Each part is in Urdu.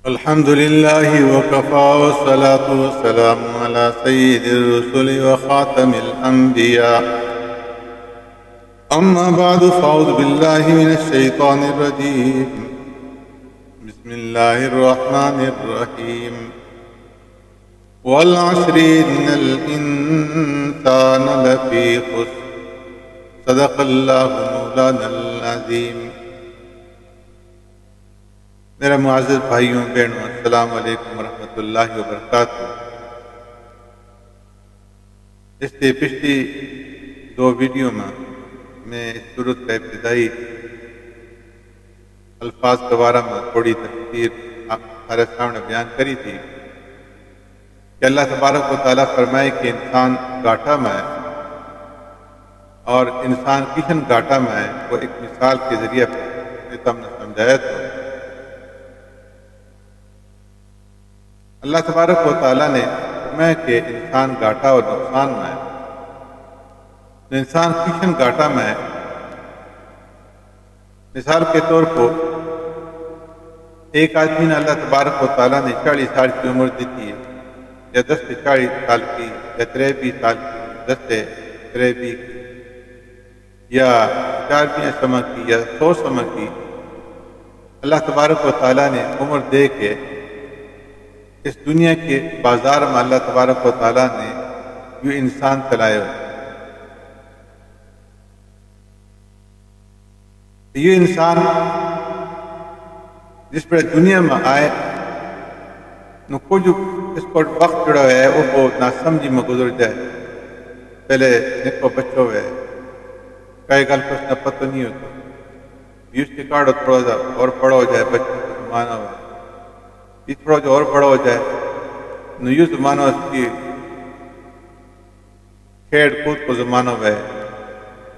الحمد لله وكفى والصلاة والسلام على سيد الرسل وخاتم الأنبياء. أما بعد فأعوذ بالله من الشيطان الرجيم. بسم الله الرحمن الرحيم. والعصر إن الإنسان لفي خسر. صدق الله مولانا العظيم. میرا معزز بھائیوں بہنوں، السلام علیکم ورحمۃ اللہ وبرکاتہ۔ اس سے پچھلی دو ویڈیو میں اس صورت کا ابتدائی الفاظ کے بارے میں تھوڑی تفسیر ہمارے سامنے بیان کری تھی کہ اللہ تبارک و تعالیٰ فرمائے کہ انسان گھاٹا میں ہے، اور انسان کشن گھاٹا میں ہے، وہ ایک مثال کے ذریعے ہم نے سمجھایا تھا۔ اللہ تبارک و تعالیٰ نے فرمایا کہ انسان گھاٹا اور نقصان میں ہے، تو انسان کشن گھاٹا میں ہے۔ مثال کے طور پر ایک آدمی نے اللہ تبارک و تعالیٰ نے 40 سال کی عمر دیتی ہے، یا 10 سے 40 سال کی، یا 23 سال کی، 10 سے 23 کی، یا 4 سمے کی، یا 100 سمے کی۔ اللہ تبارک و تعالیٰ نے عمر دے کے اس دنیا کے بازار میں اللہ تبارک و تعالیٰ نے یہ انسان چلائے ہوئے۔ یہ انسان جس پر دنیا میں آئے نو کچھ اس کو وقت جڑا ہے وہ ناسمجھی میں گزر جائے۔ پہلے نکو بچوں ہے، کئی گل کو اس نے پتہ نہیں ہوتا، یوں سے کاڑو تھوڑا سا اور بڑا ہو جائے، بچوں کو زمانہ ہو، یہ تھوڑا جو اور بڑا ہو جائے نو یوں زمانہ اس کی کھیڑ کود کو زمانہ ہے،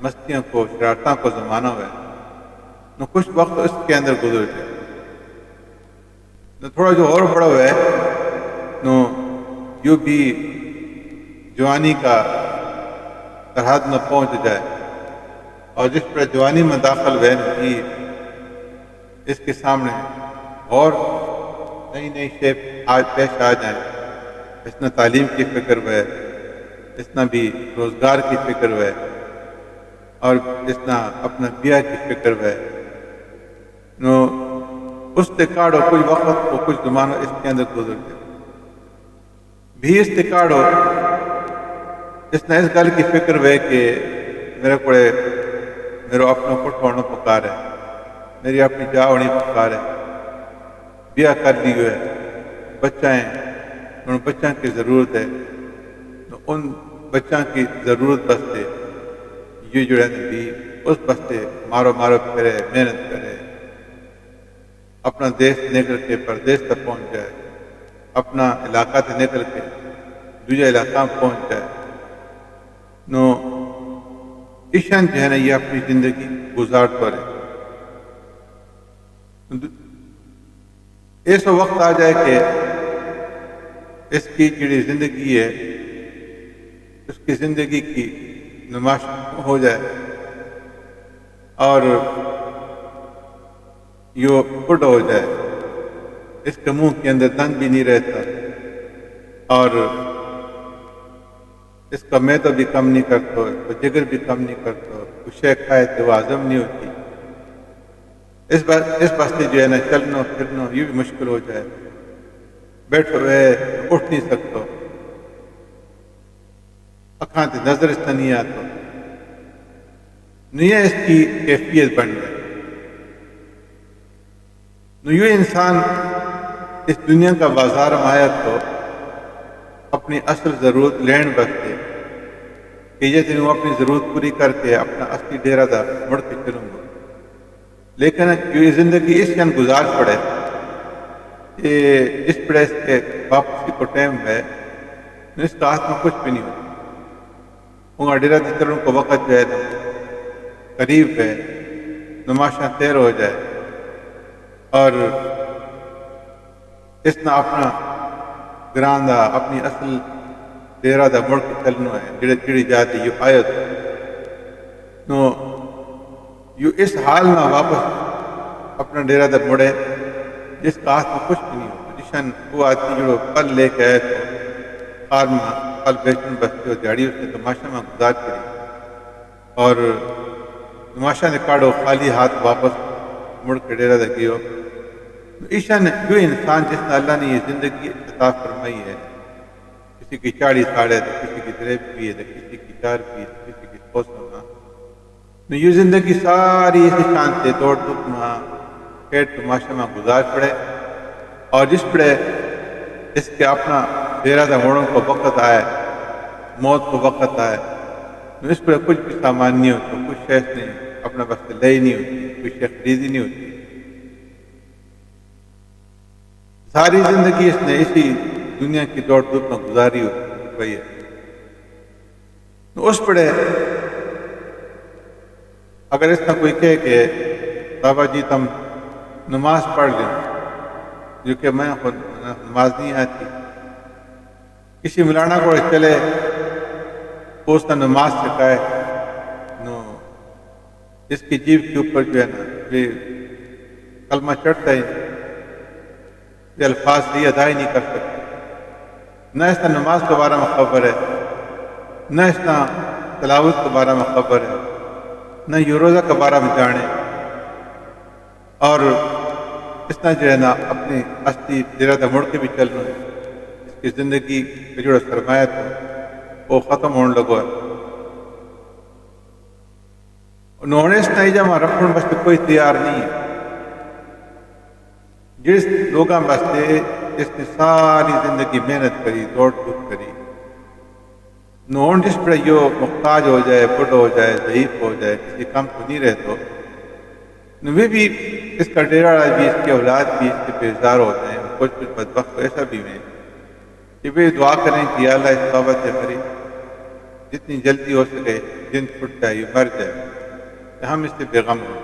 مستیوں کو، شرارتوں کو زمانہ ہے، نو کچھ وقت اس کے اندر گزر جائے۔ نو تھوڑا جو اور بڑا ہے نو یوں بھی جوانی کا سرحد میں پہنچ جائے، اور جس پر جوانی میں داخل ہوئے کہ اس کے سامنے اور نئی نئی شیپ آج پیش آ جائیں۔ اس نے تعلیم کی فکر ہوئے، اس نے بھی روزگار کی فکر ہوئے، اور اس نے اپنا بیاہ کی فکر ہوئے۔ نو اس تکاڑو کچھ وقت کو کچھ زمانہ اس کے اندر گزر جائے بھی اس تکاڑو اس نے اس گل کی فکر ہوئے کہ میرے کو میرا اپنا پٹ ہونا پکار ہے، میری اپنی جا ہونی پکار ہے، بیاہ کر لی ہوئے، بچہ ہیں، ان بچوں کی ضرورت ہے، تو ان بچوں کی ضرورت بستے یہ جو ہے بھی اس بستے مارو پھرے، محنت کرے، اپنا دیش نکل کے پردیش تک پہنچ جائے، اپنا علاقہ سے نکل کے دوسرے علاقہ میں پہنچ جائے۔ نو ایشان جو ہے نا یہ اپنی زندگی گزار تو رہے۔ ایسا وقت آ جائے کہ اس کی جڑی زندگی ہے اس کی زندگی کی نمائش ہو جائے، اور یہ بڑھا ہو جائے، اس کے منہ کے اندر دند بھی نہیں رہتا، اور اس کا معدہ بھی کم نہیں کرتا، جگر بھی کم نہیں کرتا، کچھ شے کھائے تو وہ ہضم نہیں ہوتی۔ اس واسطے جو ہے نا چلنا پھرنا یہ بھی مشکل ہو جائے، بیٹھو ہوئے اٹھ نہیں سکتا، اکھاں تے نظر اس نہیں آتا، نہیں اس کی کیفیت بن جائے۔ نو یہ انسان اس دنیا کا بازار میں آیا تو اپنی اصل ضرورت لین بستے کہ یہ دن وہ اپنی ضرورت پوری کر کے اپنا اصلی ڈیرا دا مڑ کے چلوں گا، لیکن یہ زندگی اس جن گزار پڑے کہ اس پڑے اس کے واپسی کو ٹائم ہے، اس کا ہاتھ میں کچھ بھی نہیں ہوتا، انگا ڈیرا دے چلوں کو وقت جو ہے قریب ہے، نماشاں تیر ہو جائے، اور اس نے اپنا گران دا اپنی اصل ڈیرا دا مڑ کے چلنا ہے، جڑی جاتی یہ آیت نو یو اس حال میں واپس اپنا ڈیرا دا مڑے جس کا ہاتھ میں کچھ بھی نہیں ہوتا جشن وہ آدمی جو پل لے کے آئے تو خار میں پل بیچن بستے ہو دیہڑی اس نے تماشا میں گزار کری اور تماشا نے کاڑو خالی ہاتھ واپس مڑ کے ڈیرا دے ہو ایشن جو انسان جس نے اللہ نے یہ زندگی عطا فرمائی ہے، کسی کی چاڑی ساڑے تو کسی کی دریب بھی ہے تو کسی کی چار بھی ہے تو کسی کی سوچ ہونا تو یہ زندگی ساری اسی شانتے دوڑ دکھ میں کھیٹ تماشا میں گزار پڑے اور جس پڑے اس کے اپنا ڈیرا دا موڑوں کو وقت آئے، موت کو وقت آئے تو اس پڑے کچھ بھی سامان نہیں ہوتا، کچھ شیخ نہیں اپنا بس لئی نہیں ہوتی، کچھ شیخ خریدی نہیں ہوتی، ساری زندگی اس نے اسی دنیا کی دوڑ دھوپ میں گزاری ہوئی ہے۔ تو اس پڑے اگر اس نے کوئی کہے کہ بابا جی تم نماز پڑھ لیں جو کہ میں خود نماز نہیں آتی، کسی مولانا کو چلے اس نے نماز سکھائے نو اس کی جیب کے اوپر جو ہے نا یہ کلمہ چڑھتا ہی یہ الفاظ یہ ادا ہی نہیں کر سکتے، نہ اس نے نماز کے بارے میں خبر ہے، نہ اس نے تلاوت کے بارے میں خبر ہے، نہ یہ روزہ کے بارے میں جانے، اور اس نے جو ہے نا اپنی اصلی ارادہ مڑ کے بھی چل رہا ہے، اس کی زندگی کا جو سرمایہ تھا وہ ختم ہونے لگا ہے، انہوں نے اس نے جمع رکھنے بس کوئی تیار نہیں ہے، جس لوگوں بستے اس نے ساری زندگی محنت کری دوڑ دھوپ کری نون جس پر یہ محتاج ہو جائے، بڑھ ہو جائے، ضعیف ہو جائے، کسی کام کو نہیں رہتا وہ بھی اس کا ڈیرا بھی اس کی اولاد بھی اس کے بیزار ہوتے ہیں، کچھ بدبخت ایسا بھی میں کہ وہ دعا کریں کہ یا اللہ اس بابت کری جتنی جلدی ہو سکے دن چھٹ جائے یہ مر جائے کہ ہم اس سے بےغم ہوں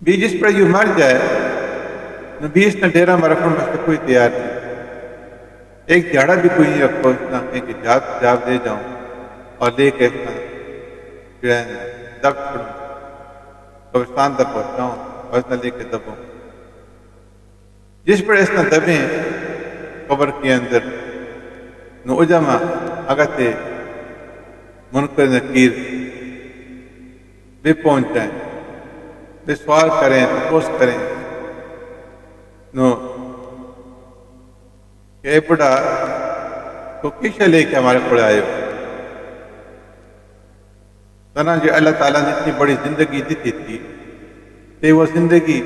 بھی جس پر یہ مر جائے بھی اس نے ڈیرا میں رکھنے بس کوئی تیار نہیں، ایک جھاڑا بھی کوئی نہیں رکھو اتنا کہ جاب دے جاؤں اور لے کے اتنا جو ہے دب چھوڑوں قبرستان تک پہنچاؤں اور اتنا لے کے دبوں، جس پر اس نے دبیں قبر کے اندر نو اجما اگتے منکر نکیر بھی پہنچ جائیں، بھی سوال کریں تپوس کریں نو کہ اے بڑا تو کیسے لے کے ہمارے پڑے آئے ہو تنا جو اللہ تعالیٰ نے اتنی بڑی زندگی دیتی تھی کہ وہ زندگی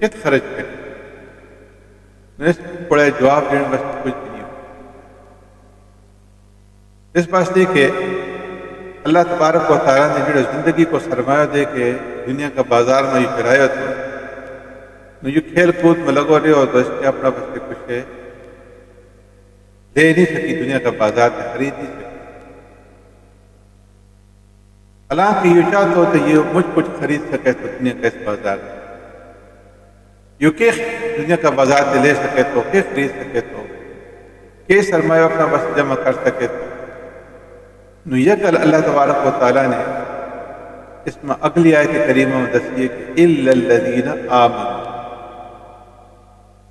کت خرچ کرے اس پڑے جواب دینے بس کچھ بھی نہیں ہو اس بات سے کہ اللہ تبارک و تعالیٰ نے جو زندگی کو سرمایہ دے کے دنیا کا بازار میں یہ پھیلایا تھا یہ کھیل کود میں لگو رہے ہو تو اس نے اپنا بس کچھ دے نہیں سکی، دنیا کا بازار میں خرید نہیں سکی، حالانکہ یہ چاہتا ہو تو یہ مجھ کچھ خرید سکے تو دنیا کا اس بازار میں یہ کہ دنیا کا بازار سے لے سکے تو کہ خرید سکے تو کہ سرمایہ اپنا بس جمع کر سکے تو یہ کل اللہ تبارک و تعالیٰ نے اس میں اگلی آیت کریمہ میں دسیے کہ اِلَّا الَّذِينَ آمَنُوا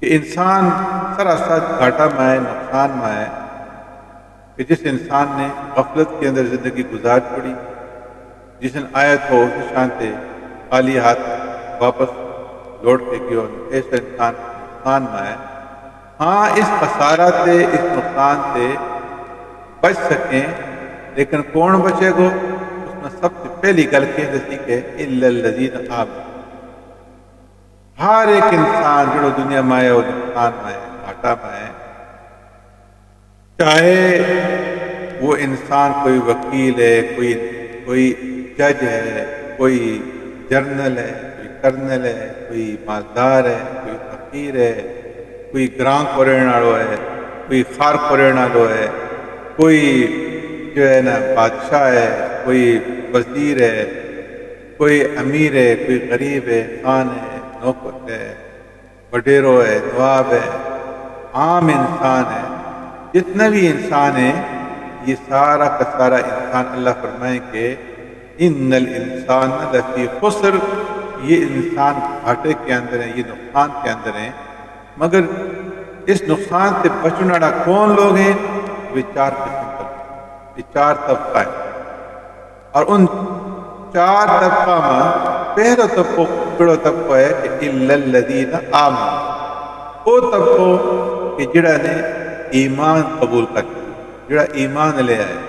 کہ انسان سراسر گھاٹا میں آئے، نقصان میں آئے کہ جس انسان نے غفلت کے اندر زندگی گزار پڑی، جس نے آیت ہو اس شانتے خالی ہاتھ واپس لوٹ کے کیوں ایسے انسان نقصان میں آئے، ہاں اس خسارہ سے اس نقصان سے بچ سکیں، لیکن کون بچے گو اس میں سب سے پہلی گل کے دسی کہ اِلَّا الَّذِينَ آمَنُوا ہر ایک انسان جو دنیا میں آئے وہ نقصان میں ہے، گھاٹا میں ہے، چاہے وہ انسان کوئی وکیل ہے، کوئی جج ہے، کوئی جرنل ہے، کوئی کرنل ہے، کوئی مالدار ہے، کوئی فقیر ہے، کوئی گراں کو رہنے والو ہے، کوئی خار کو رہنے والو ہے، کوئی جو ہے نا بادشاہ ہے، کوئی وزیر ہے، کوئی امیر ہے، کوئی غریب ہے، خان ہے، نوکر ہے، وڈیرو ہے، نواب ہے، عام انسان ہے، جتنا بھی انسان ہے یہ سارا کا سارا انسان اللہ فرمائے کہ ان الانسان لفی خسر یہ انسان گھاٹے کے اندر ہے، یہ نقصان کے اندر ہیں، مگر اس نقصان سے بچنے والا کون لوگ ہیں؟ وہ چار قسم کا، یہ چار طبقہ ہیں، اور ان چار طبقہ میں پہلا طبقہ کڑو طبقہ ہے کہ الا الذین آمنوا، وہ طبقہ کہ جڑا نے ایمان قبول کر لیا، جڑا ایمان لے آئے،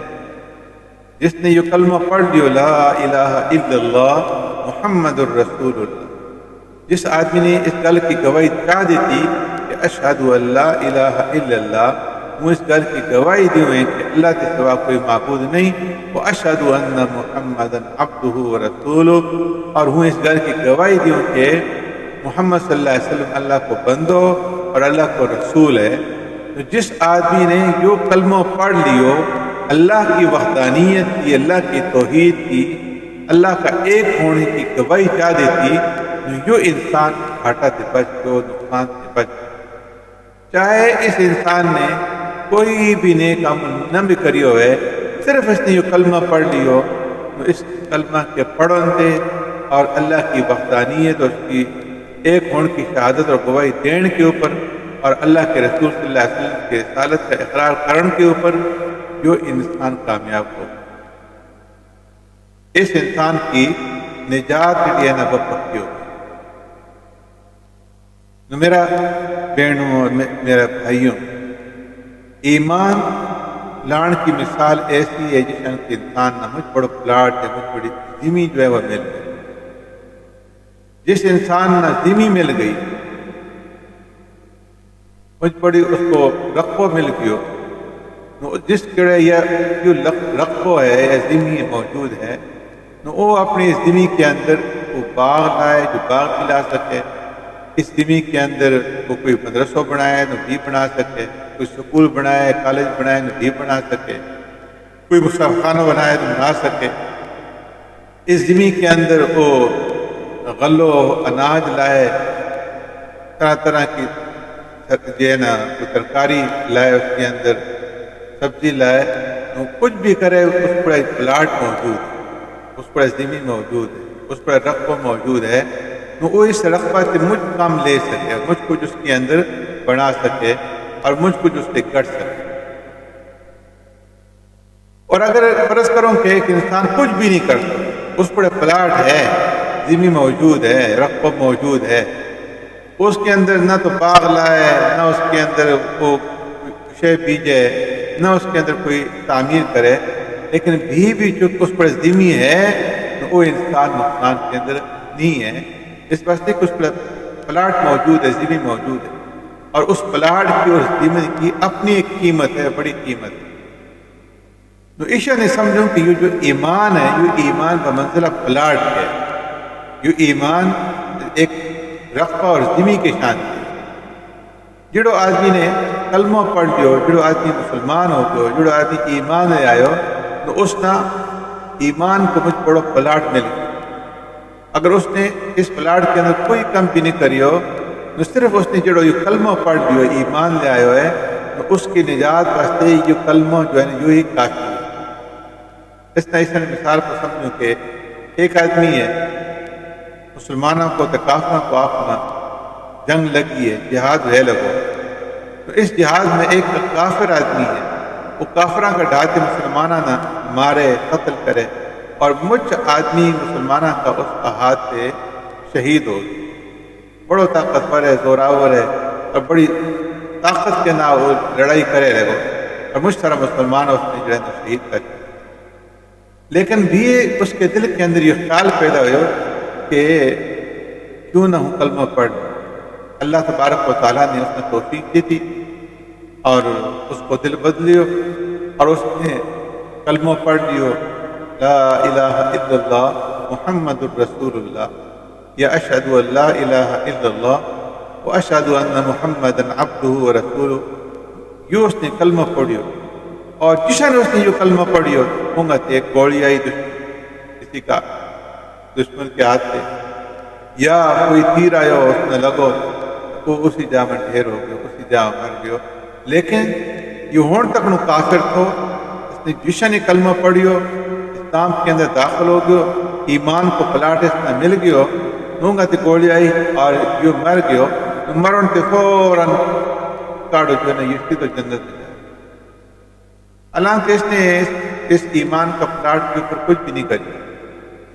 جس نے یہ کلمہ پڑھ لیو لا الہ الا اللہ محمد الرسول اللہ، جس آدمی نے اس گل کی گواہی چاہ دی تھی کہ اشہد ان لا الہ الا اللہ، وہ اس گل کی گواہی دی ہوئے کہ اللہ کے سوا کوئی معبود نہیں، وہ اشہد ان محمد عبدہ ورسولہ، اور وہ اس گل کی گواہی دی ہوئے کہ محمد صلی اللہ علیہ وسلم اللہ کو بندو اور اللہ کو رسول ہے۔ تو جس آدمی نے جو کلمہ پڑھ لیو، اللہ کی وحدانیت کی، اللہ کی توحید کی، اللہ کا ایک ہونے کی گواہی چاہ دیتی، جو انسان گھاٹا سے بچ گئے، نقصان سے بچ گئے۔ چاہے اس انسان نے کوئی بھی نیک عمل نہ بھی کری ہوئے، صرف اس نے یہ کلمہ پڑھ لیو، تو اس کلمہ کے پڑھن سے اور اللہ کی وحدانیت اور اس کی ایک ہونے کی شہادت اور گواہی دین کے اوپر، اور اللہ کے رسول صلی اللہ علیہ وسلم کے رسالت کا اقرار کرن کے اوپر جو انسان کامیاب ہو، اس انسان کی نجات کے لیے نہ پکی ہو۔ میرا بہنوں اور میرا بھائیوں، ایمان لان کی مثال ایسی ہے جس کہ انسان نہ مجھ بڑا پلاٹ ہے، مجھ بڑی زمین جو ہے وہ مل گئی۔ جس انسان نہ زمین مل گئی، مجھ بڑی اس کو رقبہ مل گئی، جس کڑے یہ جو رقبہ ہے یا زمین موجود ہے، وہ اپنی زمین کے اندر وہ باغ لائے جو باغ بھی لا سکے، اس زمین کے اندر وہ کوئی مدرسہ بنائے تو بھی بنا سکے، کوئی سکول بنائے، کالج بنائے تو بھی بنا سکے، کوئی مصحف خانہ بنائے تو بنا سکے۔ اس زمین کے اندر وہ غلو اناج لائے، طرح طرح کی جو ہے نا ترکاری لائے، اس کے اندر سبزی لائے، وہ کچھ بھی کرے، اس پر ایک پلاٹ موجود ہے، اس پر زمین موجود ہے، اس پر رقبہ موجود ہے، تو وہ اس رقبہ سے مجھ کام لے سکے، مجھ کچھ اس کے اندر بنا سکے اور مجھ کچھ اس سے کٹ سکے۔ اور اگر فرض کروں کہ ایک انسان کچھ بھی نہیں کرتا، اس پر پلاٹ ہے، زمین موجود ہے، رقبہ موجود ہے، اس کے اندر نہ تو باغ لائے، نہ اس کے اندر وہ شے بیجے، نہ اس کے اندر کوئی تعمیر کرے، لیکن بھی چونکہ اس پر زمین ہے تو وہ انسان نقصان کے اندر نہیں ہے، اس واسطے کہ اس پر پلاٹ موجود ہے، زمین موجود ہے، اور اس پلاٹ کی اور زمین کی اپنی ایک قیمت ہے، بڑی قیمت ہے۔ تو عشاء نے سمجھوں کہ یہ جو ایمان ہے، یہ ایمان بمنزلہ پلاٹ ہے، یہ ایمان ایک رقبہ اور زمین کے شان ہے۔ جڑو آدمی نے کلمہ پڑھ لیو، جڑو آدمی مسلمان ہو گئے، جڑو آدمی ایمان لے آئے، تو اس نے ایمان کو مجھ بڑو پلاٹ مل گیا۔ اگر اس نے اس پلاٹ کے اندر کوئی کم بھی نہیں کری ہو، تو صرف اس نے جڑو یہ کلمہ پڑھ لیو، ایمان لے آئے ہے، تو اس کی نجات واسطے یہ کلمہ جو ہے یوں ہی کافی ہے۔ اس طرح اس مثال کو سمجھوں کہ ایک آدمی ہے، مسلمانوں کو کافروں کو آپنا جنگ لگی ہے، جہاد رہ لگو، تو اس جہاد میں ایک کافر آدمی ہے، وہ کافراں کا ڈھاتے مسلمانہ نہ مارے، قتل کرے، اور مجھ آدمی مسلمانہ کا اس کا ہاتھ سے شہید ہو گیا۔ بڑو طاقتور ہے، زوراور ہے، اور بڑی طاقت کے نہ وہ لڑائی کرے لگو، اور مجھ طرح مسلمان اس نے جو ہے شہید کر دیا۔ لیکن بھی اس کے دل کے اندر یہ خیال پیدا ہوا کہ کیوں نہ ہوں کلمہ پڑھ۔ اللہ تبارک و تعالیٰ نے اس نے توفیق دی تھی اور اس کو دل بدلیو، اور اس نے کلمہ پڑھ لیو، لا الہ الا اللہ محمد الرسول اللہ، یا اشہد ان لا الہ الا اللہ و اشہد ان محمد عبدہ ورسولہ، یہ اس نے کلمہ پڑھیو۔ اور جشن اس نے جو کلمہ پڑھیو، ہونگا تے ایک گولی آئی کسی کا دشمن کے ہاتھ سے، یا کوئی تیر آیا اس نے لگو، وہ اسی جا میں ڈھیر ہو گیا، اسی جا میں مر گیا۔ لیکن یہ ہون تک نو کافر تھو، اس نے جشن کلمہ پڑھیو، اسلام کے اندر داخل ہو گیا، ایمان کو پلاٹ اس نے مل گیا، نونگا تے گولی آئی اور یہ مر گئے تو مرن تے فوراً کاڑو جو ہے نا یہ تو جنت میں جائے. حالانکہ اس نے اس ایمان کا پلاٹ کے اوپر کچھ بھی نہیں کری،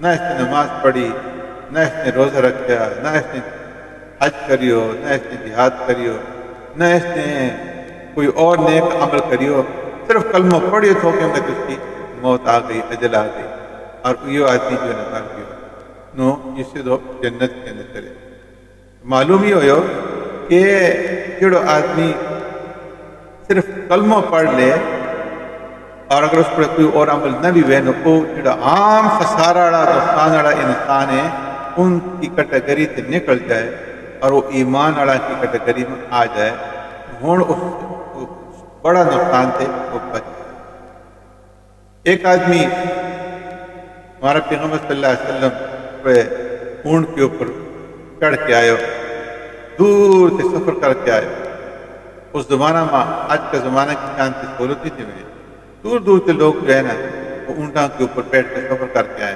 نہ اس نے نماز پڑھی، نہ اس نے روزہ رکھا، نہ اس نے حج کریو، نہ اس نے جہاد کریو، نہ اس نے کوئی اور نیک عمل کریو، صرف کلمہ پڑھیے تو کہ اس کی موت آ گئی، اجل آ گئی، اور یہ آدمی جو ہے نا مر گیا نو اس سے تو جنت کے اندر چلے. معلوم ہی ہو کہ جڑو آدمی صرف کلمہ پڑھ لے اور اگر اس پر کوئی اور عمل نہ بھی ہوئے نو وہ جڑا عام خسارہ والا نقصان والا انسان ہے ان کی کیٹیگری سے نکل جائے اور وہ ایمان والا کی کیٹیگری میں آ جائے، ہوں اس بڑا نقصان سے وہ بچ جائے. ایک آدمی ہمارا پیغمبر صلی اللہ علیہ وسلم پہ اونٹ کے اوپر چڑھ کے آئے، دور سے سفر کر کے آئے. اس زمانہ میں آج کا زمانہ کی شانتی سہولت نہیں تھی میں، دور دور سے لوگ جو ہے نا وہ اونٹوں کے اوپر بیٹھ کے سفر کر کے آئے.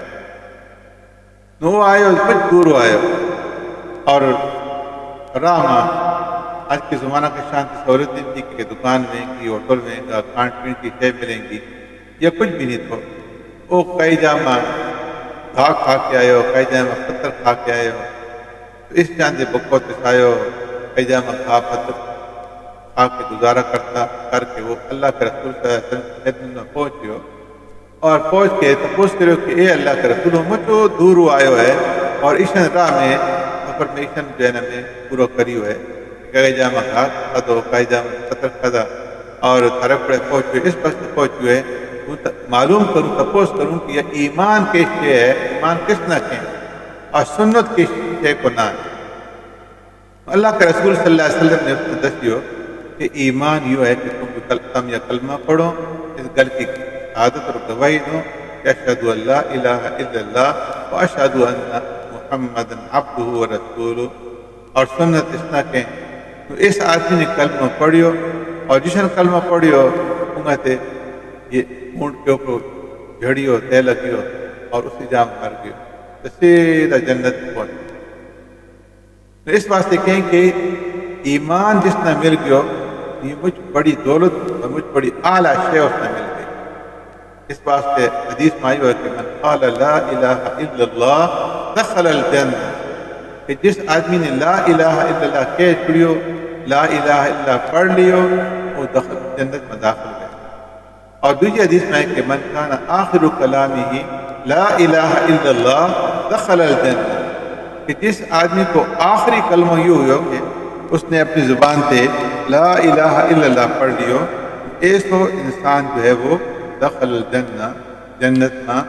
وہ آئے اور کچھ دور آئے اور راہ میں آج کے زمانہ کی شانتی سہولت نہیں تھی کہ دکان میں کی ہوٹل میں کھان پین کی شے ملیں گی یا کچھ بھی نہیں تھا. وہ کئی جامع گھا کھا کے آئے ہو، کئی جامع پتھر کھا کے آئے ہو، تو اس جان سے بکو تسائے ہو، کئی جامع کھا پتھر کھا کے گزارا کرتا کر کے وہ اللہ کے رسول صلی اللہ علیہ وسلم کی خدمت میں پہنچے ہو اور پہنچ کے تپوس کرو کہ اے اللہ کے رسول ہو مجھو دور آئے ہو ہے اور ایشن راہ میں سفر میں ایشن جو ہے نا میں پورا کری ہو ہے، کئی جامع گھا کھا دو، کئی جامع پتھر کھا اور تھرے پڑے پہنچے اس بس پہنچے ہوئے معلوم کروں تپوس کروں کہ یہ ایمان کس سے ہے، ایمان کس نہ کے اور سنت کس سے کو نہ ہے. اللہ کے رسول صلی اللہ علیہ وسلم نے اس کو دسیو کہ ایمان یہ ہے کہ تم یا کلمہ پڑھو، اس گل کی شہادت اور گواہی دو کہ اشہد ان لا الہ الا اللہ و اشہد ان محمد عبدہ و رسولہ، اور سنت اس نہ کہ تو اس آدمی نے کلمہ پڑھیو اور جشن کلمہ پڑھیو انگا تے یہ اونٹ کے اوپر جھڑیو تے لگیو اور اسی جام مر گئے تو سیدھا جنت پہنچ. اس واسطے کہیں کہ ایمان جس نہ مل گیا یہ مجھ بڑی دولت اور مجھ بڑی اعلیٰ شے اس نہ مل گئی. اس واسطے حدیث میں آئی ہے کہ من قال لا الہ الا اللہ دخل الجنہ، کہ جس آدمی نے لا الہ الا اللہ کہہ چھڑیو، لا الہ الا اللہ پڑھ لیو، وہ جنت میں داخل گئے. اور دوسری حدیث میں ہے کہ من کان آخر کلامہ لا الہ الا اللہ دخل الجنہ، کہ جس آدمی کو آخری کلمہ یہ ہوئے کہ اس نے اپنی زبان سے لا الہ الا اللہ پڑھ لیو، ایسو انسان جو ہے وہ دخل الجنہ، جنت میں